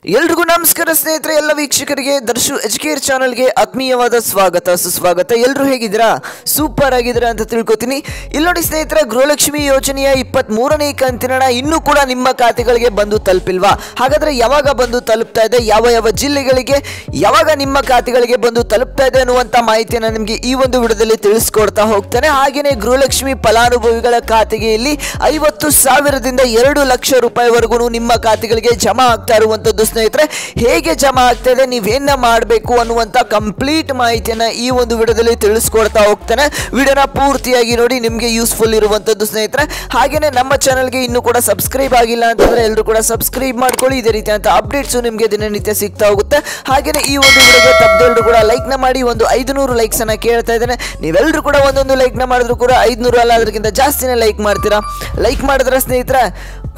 ಎಲ್ರಿಗೂ ನಮಸ್ಕಾರ ಸ್ನೇಹಿತರೆ, ಎಲ್ಲ ವೀಕ್ಷಕರಿಗೆ ದರ್ಶು ಎಜುಕೇರ್ ಚಾನಲ್ಗೆ ಆತ್ಮೀಯವಾದ ಸ್ವಾಗತ ಸುಸ್ವಾಗತ. ಎಲ್ಲರೂ ಹೇಗಿದ್ದೀರಾ? ಸೂಪರ್ ಆಗಿದ್ದೀರಾ ಅಂತ ತಿಳ್ಕೊತೀನಿ. ಇಲ್ಲಿ ನೋಡಿ ಸ್ನೇಹಿತರೆ, ಗೃಹಲಕ್ಷ್ಮಿ ಯೋಜನೆಯ 23ನೇ ಕಂತಿನ ಹಣ ಇನ್ನೂ ಕೂಡ ನಿಮ್ಮ ಖಾತೆಗಳಿಗೆ ಬಂದು ತಲುಪಿಲ್ವಾ? ಹಾಗಾದ್ರೆ ಯಾವಾಗ ಬಂದು ತಲುಪ್ತಾ ಇದೆ, ಯಾವ ಯಾವ ಜಿಲ್ಲೆಗಳಿಗೆ ಯಾವಾಗ ನಿಮ್ಮ ಖಾತೆಗಳಿಗೆ ಬಂದು ತಲುಪ್ತಾ ಇದೆ ಅನ್ನುವಂಥ ಮಾಹಿತಿಯನ್ನು ನಿಮಗೆ ಈ ಒಂದು ವಿಡಿಯೋದಲ್ಲಿ ತಿಳಿಸ್ಕೊಡ್ತಾ ಹೋಗ್ತಾನೆ. ಹಾಗೆಯೇ ಗೃಹಲಕ್ಷ್ಮಿ ಫಲಾನುಭವಿಗಳ ಖಾತೆಗೆ ಇಲ್ಲಿ 50,000ದಿಂದ 2 ಲಕ್ಷ ರೂಪಾಯಿವರೆಗೂ ನಿಮ್ಮ ಖಾತೆಗಳಿಗೆ ಜಮಾ ಆಗ್ತಾ ಇರುವಂಥದ್ದು. ಸ್ನೇಹಿತರೆ, ಹೇಗೆ ಜಮಾ ಆಗ್ತಾ ಇದೆ, ನೀವೇನ ಮಾಡಬೇಕು ಅನ್ನುವಂಥ ಕಂಪ್ಲೀಟ್ ಮಾಹಿತಿಯನ್ನ ಈ ಒಂದು ವಿಡಿಯೋದಲ್ಲಿ ತಿಳಿಸ್ಕೊಡ್ತಾ ಹೋಗ್ತಾನೆ. ವಿಡಿಯೋನ ಪೂರ್ತಿಯಾಗಿ ನೋಡಿ, ನಿಮಗೆ ಯೂಸ್ಫುಲ್ ಇರುವಂಥದ್ದು ಸ್ನೇಹಿತರೆ. ಹಾಗೇನೆ ನಮ್ಮ ಚಾನಲ್ಗೆ ಇನ್ನೂ ಕೂಡ ಸಬ್ಸ್ಕ್ರೈಬ್ ಆಗಿಲ್ಲ ಅಂತಂದ್ರೆ ಎಲ್ಲರೂ ಕೂಡ ಸಬ್ಸ್ಕ್ರೈಬ್ ಮಾಡ್ಕೊಳ್ಳಿ. ಇದೇ ರೀತಿಯಾದಂಥ ಅಪ್ಡೇಟ್ಸು ನಿಮಗೆ ದಿನನಿತ್ಯ ಸಿಗ್ತಾ ಹೋಗುತ್ತೆ. ಹಾಗೇನೆ ಈ ಒಂದು ವಿಡಿಯೋಗೆ ತಪ್ಪದೆಲ್ಲರೂ ಕೂಡ ಲೈಕ್ನ ಮಾಡಿ. ಒಂದು 500 ಲೈಕ್ಸ್ ಅನ್ನ ಕೇಳ್ತಾ ಇದ್ದೇನೆ. ನೀವೆಲ್ಲರೂ ಕೂಡ ಒಂದೊಂದು ಲೈಕ್ನ ಮಾಡಿದ್ರು ಕೂಡ 500 ಅಲ್ಲ, ಅದಕ್ಕಿಂತ ಜಾಸ್ತಿನೇ ಲೈಕ್ ಮಾಡ್ತೀರಾ. ಲೈಕ್ ಮಾಡಿದ್ರೆ ಸ್ನೇಹಿತರೆ,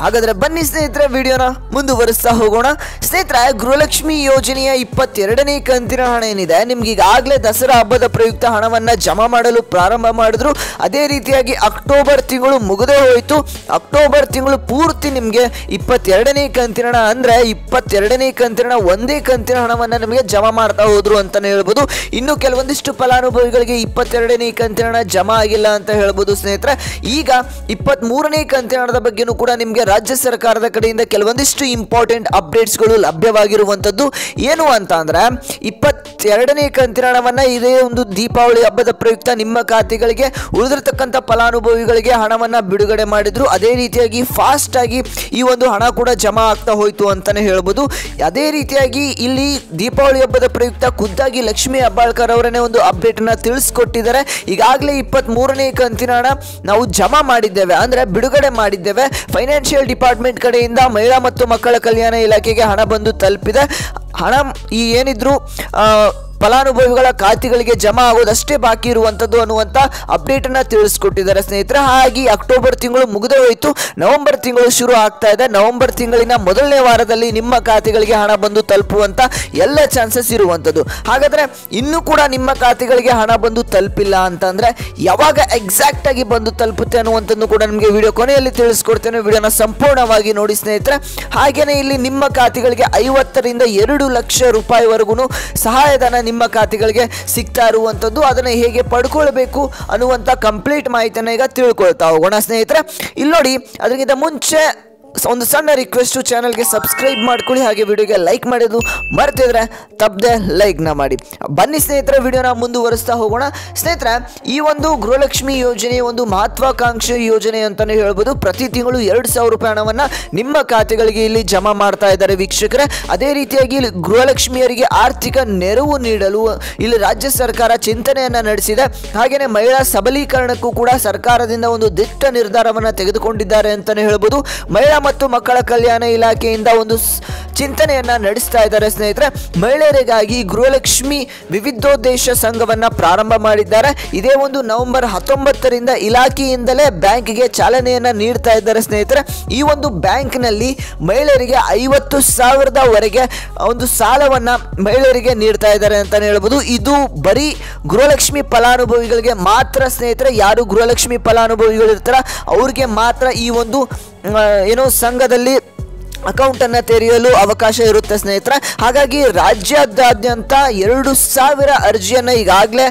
ಹಾಗಾದ್ರೆ ಬನ್ನಿ ಸ್ನೇಹಿತರೆ, ವಿಡಿಯೋನ ಮುಂದುವರಿಸ್ತಾ ಹೋಗೋಣ. ಸ್ನೇಹಿತರೆ, ಗೃಹಲಕ್ಷ್ಮಿ ಯೋಜನೆಯ 22ನೇ ಕಂತಿನ ಹಣ ಏನಿದೆ, ನಿಮ್ಗೆ ಈಗಾಗಲೇ ದಸರಾ ಹಬ್ಬದ ಪ್ರಯುಕ್ತ ಹಣವನ್ನ ಜಮಾ ಮಾಡಲು ಪ್ರಾರಂಭ ಮಾಡಿದ್ರು. ಅದೇ ರೀತಿಯಾಗಿ ಅಕ್ಟೋಬರ್ ತಿಂಗಳು ಮುಗಿದೇ ಹೋಯಿತು. ಅಕ್ಟೋಬರ್ ತಿಂಗಳು ಪೂರ್ತಿ ನಿಮಗೆ 22ನೇ ಕಂತಿನ ಹಣ ಅಂದ್ರೆ 22ನೇ ಕಂತಿನ ಒಂದೇ ಕಂತಿನ ಹಣವನ್ನ ನಿಮಗೆ ಜಮಾ ಮಾಡ್ತಾ ಹೋದ್ರು ಅಂತಾನೆ ಹೇಳ್ಬೋದು. ಇನ್ನು ಕೆಲವೊಂದಿಷ್ಟು ಫಲಾನುಭವಿಗಳಿಗೆ 22ನೇ ಕಂತಿನ ಹಣ ಜಮಾ ಆಗಿಲ್ಲ ಅಂತ ಹೇಳ್ಬೋದು ಸ್ನೇಹಿತರೆ. ಈಗ 23ನೇ ಕಂತಿನ ಹಣದ ಬಗ್ಗೆನೂ ಕೂಡ ನಿಮಗೆ ರಾಜ್ಯ ಸರ್ಕಾರದ ಕಡೆಯಿಂದ ಕೆಲವೊಂದಿಷ್ಟು ಇಂಪಾರ್ಟೆಂಟ್ ಅಪ್ಡೇಟ್ಸ್ಗಳು ಲಭ್ಯವಾಗಿರುವಂಥದ್ದು. ಏನು ಅಂತ ಅಂದ್ರೆ, 22ನೇ ಕಂತಿನ ಹಣವನ್ನ ಇದೇ ಒಂದು ದೀಪಾವಳಿ ಹಬ್ಬದ ಪ್ರಯುಕ್ತ ನಿಮ್ಮ ಖಾತೆಗಳಿಗೆ ಉಳಿದಿರತಕ್ಕಂಥ ಫಲಾನುಭವಿಗಳಿಗೆ ಹಣವನ್ನ ಬಿಡುಗಡೆ ಮಾಡಿದ್ರು. ಅದೇ ರೀತಿಯಾಗಿ ಫಾಸ್ಟ್ ಆಗಿ ಈ ಒಂದು ಹಣ ಕೂಡ ಜಮಾ ಆಗ್ತಾ ಹೋಯ್ತು ಅಂತಾನೆ ಹೇಳ್ಬೋದು. ಅದೇ ರೀತಿಯಾಗಿ ಇಲ್ಲಿ ದೀಪಾವಳಿ ಹಬ್ಬದ ಪ್ರಯುಕ್ತ ಖುದ್ದಾಗಿ ಲಕ್ಷ್ಮೀ ಹೆಬ್ಬಾಳ್ಕರ್ ಅವರನ್ನೇ ಒಂದು ಅಪ್ಡೇಟ್ ಅನ್ನ ತಿಳಿಸ್ಕೊಟ್ಟಿದ್ದಾರೆ. ಈಗಾಗಲೇ 23ನೇ ಕಂತಿನ ಹಣ ನಾವು ಜಮಾ ಮಾಡಿದ್ದೇವೆ, ಅಂದ್ರೆ ಬಿಡುಗಡೆ ಮಾಡಿದ್ದೇವೆ. ಫೈನಾನ್ಷಿಯಲ್ ಡಿಪಾರ್ಟ್ಮೆಂಟ್ ಕಡೆಯಿಂದ ಮಹಿಳಾ ಮತ್ತು ಮಕ್ಕಳ ಕಲ್ಯಾಣ ಇಲಾಖೆಗೆ ಹಣ ಬಂದು ತಲುಪಿದೆ. ಹಣ ಈ ಏನಿದ್ರು ಫಲಾನುಭವಿಗಳ ಖಾತೆಗಳಿಗೆ ಜಮಾ ಆಗೋದಷ್ಟೇ ಬಾಕಿ ಇರುವಂಥದ್ದು ಅನ್ನುವಂಥ ಅಪ್ಡೇಟ್ ಅನ್ನ ತಿಳಿಸ್ಕೊಟ್ಟಿದ್ದಾರೆ ಸ್ನೇಹಿತರೆ. ಹಾಗೆ ಅಕ್ಟೋಬರ್ ತಿಂಗಳು ಮುಗಿದೇ ಹೋಯಿತು, ನವೆಂಬರ್ ತಿಂಗಳು ಶುರು ಆಗ್ತಾ ಇದೆ. ನವೆಂಬರ್ ತಿಂಗಳಿನ ಮೊದಲನೇ ವಾರದಲ್ಲಿ ನಿಮ್ಮ ಖಾತೆಗಳಿಗೆ ಹಣ ಬಂದು ತಲುಪುವಂತ ಎಲ್ಲ ಚಾನ್ಸಸ್ ಇರುವಂಥದ್ದು. ಹಾಗಾದ್ರೆ ಇನ್ನೂ ಕೂಡ ನಿಮ್ಮ ಖಾತೆಗಳಿಗೆ ಹಣ ಬಂದು ತಲುಪಿಲ್ಲ ಅಂತಂದ್ರೆ ಯಾವಾಗ ಎಕ್ಸಾಕ್ಟ್ ಆಗಿ ಬಂದು ತಲುಪುತ್ತೆ ಅನ್ನುವಂಥದ್ದು ಕೂಡ ನಿಮಗೆ ವಿಡಿಯೋ ಕೊನೆಯಲ್ಲಿ ತಿಳಿಸ್ಕೊಡ್ತೇನೆ. ವಿಡಿಯೋನ ಸಂಪೂರ್ಣವಾಗಿ ನೋಡಿ ಸ್ನೇಹಿತರೆ. ಹಾಗೇನೆ ಇಲ್ಲಿ ನಿಮ್ಮ ಖಾತೆಗಳಿಗೆ 50ರಿಂದ 2 ಲಕ್ಷ ರೂಪಾಯಿವರೆಗೂ ಸಹಾಯಧನ ನಿಮ್ಮ ಖಾತೆಗಳಿಗೆ ಸಿಗ್ತಾ ಇರುವಂಥದ್ದು. ಅದನ್ನು ಹೇಗೆ ಪಡ್ಕೊಳ್ಬೇಕು ಅನ್ನುವಂಥ ಕಂಪ್ಲೀಟ್ ಮಾಹಿತಿಯನ್ನು ಈಗ ತಿಳ್ಕೊಳ್ತಾ ಹೋಗೋಣ ಸ್ನೇಹಿತರೆ. ಇಲ್ಲಿ ನೋಡಿ, ಅದಕ್ಕಿಂತ ಮುಂಚೆ ಒಂದು ಸಣ್ಣ ರಿಕ್ವೆಸ್ಟ್, ಚಾನಲ್ಗೆ ಸಬ್ಸ್ಕ್ರೈಬ್ ಮಾಡ್ಕೊಳ್ಳಿ. ಹಾಗೆ ವಿಡಿಯೋಗೆ ಲೈಕ್ ಮಾಡೋದು ಮರ್ತಿದ್ರೆ ತಪ್ಪದೆ ಲೈಕ್ನ ಮಾಡಿ. ಬನ್ನಿ ಸ್ನೇಹಿತರೆ, ವಿಡಿಯೋನ ಮುಂದುವರಿಸ್ತಾ ಹೋಗೋಣ. ಸ್ನೇಹಿತರೆ, ಈ ಒಂದು ಗೃಹಲಕ್ಷ್ಮಿ ಯೋಜನೆ ಒಂದು ಮಹತ್ವಾಕಾಂಕ್ಷಿ ಯೋಜನೆ ಅಂತಾನೆ ಹೇಳ್ಬೋದು. ಪ್ರತಿ ತಿಂಗಳು 2,000 ರೂಪಾಯಿ ಹಣವನ್ನ ನಿಮ್ಮ ಖಾತೆಗಳಿಗೆ ಇಲ್ಲಿ ಜಮಾ ಮಾಡ್ತಾ ಇದ್ದಾರೆ ವೀಕ್ಷಕರೇ. ಅದೇ ರೀತಿಯಾಗಿ ಇಲ್ಲಿ ಗೃಹಲಕ್ಷ್ಮಿಯರಿಗೆ ಆರ್ಥಿಕ ನೆರವು ನೀಡಲು ಇಲ್ಲಿ ರಾಜ್ಯ ಸರ್ಕಾರ ಚಿಂತನೆಯನ್ನ ನಡೆಸಿದೆ. ಹಾಗೇನೆ ಮಹಿಳಾ ಸಬಲೀಕರಣಕ್ಕೂ ಕೂಡ ಸರ್ಕಾರದಿಂದ ಒಂದು ದಿಟ್ಟ ನಿರ್ಧಾರವನ್ನ ತೆಗೆದುಕೊಂಡಿದ್ದಾರೆ ಅಂತಾನೆ ಹೇಳ್ಬೋದು. ಮಹಿಳಾ ಮತ್ತು ಮಕ್ಕಳ ಕಲ್ಯಾಣ ಇಲಾಖೆಯಿಂದ ಒಂದು ಚಿಂತನೆಯನ್ನ ನಡೆಸ್ತಾ ಇದ್ದಾರೆ ಸ್ನೇಹಿತರೆ. ಮಹಿಳೆಯರಿಗಾಗಿ ಗೃಹಲಕ್ಷ್ಮಿ ವಿವಿಧೋದ್ದೇಶ ಸಂಘವನ್ನ ಪ್ರಾರಂಭ ಮಾಡಿದ್ದಾರೆ. ಇದೇ ಒಂದು ನವೆಂಬರ್ 19ರಿಂದ ಇಲಾಖೆಯಿಂದಲೇ ಬ್ಯಾಂಕ್ಗೆ ಚಾಲನೆಯನ್ನ ನೀಡ್ತಾ ಇದ್ದಾರೆ ಸ್ನೇಹಿತರೆ. ಈ ಒಂದು ಬ್ಯಾಂಕ್ನಲ್ಲಿ ಮಹಿಳೆಯರಿಗೆ 50,000ವರೆಗೆ ಒಂದು ಸಾಲವನ್ನ ಮಹಿಳೆಯರಿಗೆ ನೀಡ್ತಾ ಇದ್ದಾರೆ ಅಂತಾನೆ ಹೇಳ್ಬೋದು. ಇದು ಬರೀ ಗೃಹಲಕ್ಷ್ಮಿ ಫಲಾನುಭವಿಗಳಿಗೆ ಮಾತ್ರ ಸ್ನೇಹಿತರೆ. ಯಾರು ಗೃಹಲಕ್ಷ್ಮಿ ಫಲಾನುಭವಿಗಳು ಇರ್ತಾರ ಅವ್ರಿಗೆ ಮಾತ್ರ ಈ ಒಂದು ಏನೋ ಸಂಘದಲ್ಲಿ ಅಕೌಂಟ್ ಅನ್ನ ತೆರೆಯಲು ಅವಕಾಶ ಇರುತ್ತೆ ಸ್ನೇಹಿತರೆ. ಹಾಗಾಗಿ ರಾಜ್ಯಾದ್ಯಂತ 2,000 ಅರ್ಜಿಯನ್ನು ಈಗಾಗಲೇ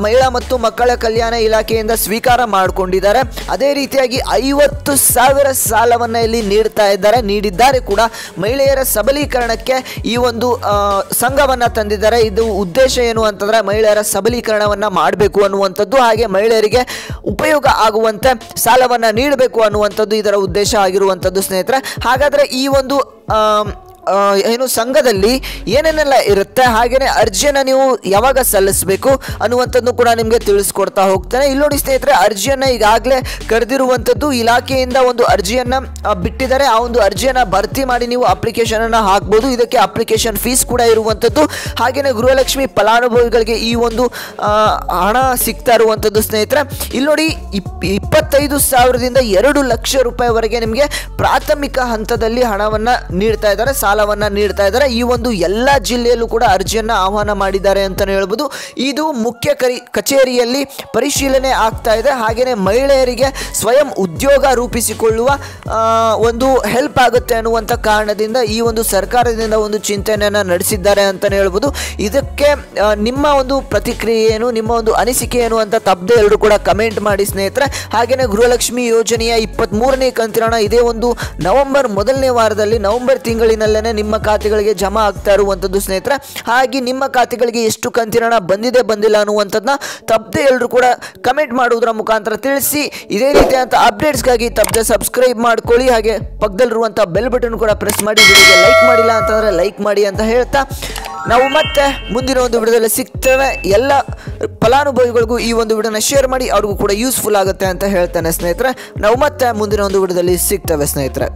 ಮಹಿಳಾ ಮತ್ತು ಮಕ್ಕಳ ಕಲ್ಯಾಣ ಇಲಾಖೆಯಿಂದ ಸ್ವೀಕಾರ ಮಾಡಿಕೊಂಡಿದ್ದಾರೆ. ಅದೇ ರೀತಿಯಾಗಿ 50,000 ಸಾಲವನ್ನು ಇಲ್ಲಿ ನೀಡಿದ್ದಾರೆ ಕೂಡ. ಮಹಿಳೆಯರ ಸಬಲೀಕರಣಕ್ಕೆ ಈ ಒಂದು ಸಂಘವನ್ನ ತಂದಿದ್ದಾರೆ. ಇದು ಉದ್ದೇಶ ಏನು ಅಂತಂದ್ರೆ ಮಹಿಳೆಯರ ಸಬಲೀಕರಣವನ್ನ ಮಾಡಬೇಕು ಅನ್ನುವಂಥದ್ದು, ಹಾಗೆ ಮಹಿಳೆಯರಿಗೆ ಉಪಯೋಗ ಆಗುವಂತೆ ಸಾಲವನ್ನ ನೀಡಬೇಕು ಅನ್ನುವಂಥದ್ದು ಇದರ ಉದ್ದೇಶ ಆಗಿರುವಂಥದ್ದು ಸ್ನೇಹಿತರೆ. ಹಾಗಾದ್ರೆ ಈ ಒಂದು ಏನು ಸಂಘದಲ್ಲಿ ಏನೇನೆಲ್ಲ ಇರುತ್ತೆ, ಹಾಗೇನೆ ಅರ್ಜಿಯನ್ನು ನೀವು ಯಾವಾಗ ಸಲ್ಲಿಸಬೇಕು ಅನ್ನುವಂಥದ್ದು ಕೂಡ ನಿಮಗೆ ತಿಳಿಸ್ಕೊಡ್ತಾ ಹೋಗ್ತಾನೆ. ಇಲ್ಲಿ ನೋಡಿ ಸ್ನೇಹಿತರೆ, ಅರ್ಜಿಯನ್ನು ಈಗಾಗಲೇ ಕರೆದಿರುವಂಥದ್ದು ಇಲಾಖೆಯಿಂದ ಒಂದು ಅರ್ಜಿಯನ್ನು ಬಿಟ್ಟಿದ್ದಾರೆ. ಆ ಒಂದು ಅರ್ಜಿಯನ್ನು ಭರ್ತಿ ಮಾಡಿ ನೀವು ಅಪ್ಲಿಕೇಶನ್ ಅನ್ನು ಹಾಕ್ಬೋದು. ಇದಕ್ಕೆ ಅಪ್ಲಿಕೇಶನ್ ಫೀಸ್ ಕೂಡ ಇರುವಂಥದ್ದು. ಹಾಗೇನೆ ಗೃಹಲಕ್ಷ್ಮಿ ಫಲಾನುಭವಿಗಳಿಗೆ ಈ ಒಂದು ಹಣ ಸಿಗ್ತಾ ಇರುವಂಥದ್ದು ಸ್ನೇಹಿತರೆ. ಇಲ್ಲಿ ನೋಡಿ, 25,000ದಿಂದ 2 ಲಕ್ಷ ರೂಪಾಯಿವರೆಗೆ ನಿಮಗೆ ಪ್ರಾಥಮಿಕ ಹಂತದಲ್ಲಿ ಹಣವನ್ನು ನೀಡ್ತಾ ಇದ್ದಾರೆ. ಸಾಲ ಸಾಲವನ್ನು ನೀಡ್ತಾ ಇದ್ದಾರೆ. ಈ ಒಂದು ಎಲ್ಲ ಜಿಲ್ಲೆಯಲ್ಲೂ ಕೂಡ ಅರ್ಜಿಯನ್ನು ಆಹ್ವಾನ ಮಾಡಿದ್ದಾರೆ ಅಂತಲೇ ಹೇಳ್ಬೋದು. ಇದು ಮುಖ್ಯ ಕಚೇರಿಯಲ್ಲಿ ಪರಿಶೀಲನೆ ಆಗ್ತಾ ಇದೆ. ಹಾಗೆಯೇ ಮಹಿಳೆಯರಿಗೆ ಸ್ವಯಂ ಉದ್ಯೋಗ ರೂಪಿಸಿಕೊಳ್ಳುವ ಒಂದು ಹೆಲ್ಪ್ ಆಗುತ್ತೆ ಅನ್ನುವಂಥ ಕಾರಣದಿಂದ ಈ ಒಂದು ಸರ್ಕಾರದಿಂದ ಒಂದು ಚಿಂತನೆಯನ್ನು ನಡೆಸಿದ್ದಾರೆ ಅಂತಲೇ ಹೇಳ್ಬೋದು. ಇದಕ್ಕೆ ನಿಮ್ಮ ಒಂದು ಪ್ರತಿಕ್ರಿಯೆ ಏನು, ನಿಮ್ಮ ಒಂದು ಅನಿಸಿಕೆ ಏನು ಅಂತ ತಪ್ಪದೆ ಎಲ್ಲರೂ ಕೂಡ ಕಮೆಂಟ್ ಮಾಡಿ ಸ್ನೇಹಿತರೆ. ಹಾಗೆಯೇ ಗೃಹಲಕ್ಷ್ಮಿ ಯೋಜನೆಯ 23ನೇ ಕಂತಿನ ಹಣ ಇದೇ ಒಂದು ನವೆಂಬರ್ ಮೊದಲನೇ ವಾರದಲ್ಲಿ, ನವೆಂಬರ್ ತಿಂಗಳಿನಲ್ಲೇ ನಿಮ್ಮ ಖಾತೆಗಳಿಗೆ ಜಮಾ ಆಗ್ತಾ ಇರುವಂಥದ್ದು ಸ್ನೇಹಿತರೆ. ಹಾಗೆ ನಿಮ್ಮ ಖಾತೆಗಳಿಗೆ ಎಷ್ಟು ಕಂತಿನ ಹಣ ಬಂದಿದೆ ಬಂದಿಲ್ಲ ಅನ್ನುವಂಥದ್ದನ್ನ ತಪ್ಪದೆ ಎಲ್ಲರೂ ಕೂಡ ಕಮೆಂಟ್ ಮಾಡುವುದರ ಮುಖಾಂತರ ತಿಳಿಸಿ. ಇದೇ ರೀತಿಯಾದಂಥ ಅಪ್ಡೇಟ್ಸ್ಗಾಗಿ ತಪ್ಪದೆ ಸಬ್ಸ್ಕ್ರೈಬ್ ಮಾಡ್ಕೊಳ್ಳಿ. ಹಾಗೆ ಪಕ್ಕದಲ್ಲಿರುವಂಥ ಬೆಲ್ ಬಟನ್ ಕೂಡ ಪ್ರೆಸ್ ಮಾಡಿ. ವಿಡಿಯೋಗೆ ಲೈಕ್ ಮಾಡಿಲ್ಲ ಅಂತಂದರೆ ಲೈಕ್ ಮಾಡಿ ಅಂತ ಹೇಳ್ತಾ ನಾವು ಮತ್ತೆ ಮುಂದಿನ ಒಂದು ವಿಡಿಯೋದಲ್ಲಿ ಸಿಗ್ತೇವೆ. ಎಲ್ಲ ಫಲಾನುಭವಿಗಳಿಗೂ ಈ ಒಂದು ವಿಡಿಯೋನ ಶೇರ್ ಮಾಡಿ, ಅವ್ರಿಗೂ ಕೂಡ ಯೂಸ್ಫುಲ್ ಆಗುತ್ತೆ ಅಂತ ಹೇಳ್ತೇನೆ ಸ್ನೇಹಿತರೆ. ನಾವು ಮತ್ತೆ ಮುಂದಿನ ಒಂದು ವಿಡಿಯೋದಲ್ಲಿ ಸಿಗ್ತೇವೆ ಸ್ನೇಹಿತರೆ.